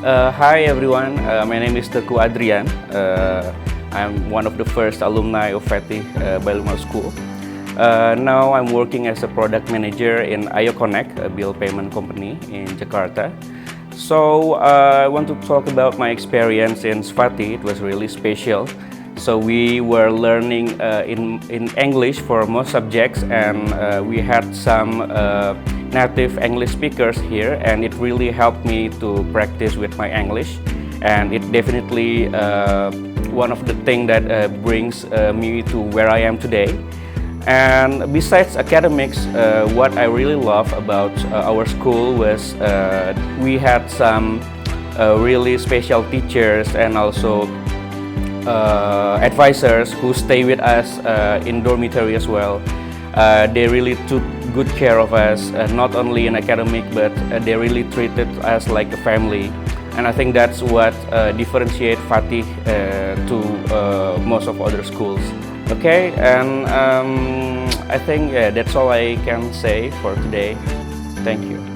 Hi everyone, my name is Teguh Adrian. I'm one of the first alumni of Fatih Bilingual School. Now I'm working as a product manager in Ayo Connect, a bill payment company in Jakarta. So I want to talk about my experience in Fatih. It was really special. So we were learning in English for most subjects, and we had some native English speakers here, and it really helped me to practice with my English. And it definitely one of the things that brings me to where I am today. And besides academics, what I really love about our school was we had some really special teachers and also advisors who stay with us in dormitory as well. They really took good care of us, not only in academic, but they really treated us like a family. And I think that's what differentiates Fatih to most of other schools. Okay, and I think that's all I can say for today. Thank you.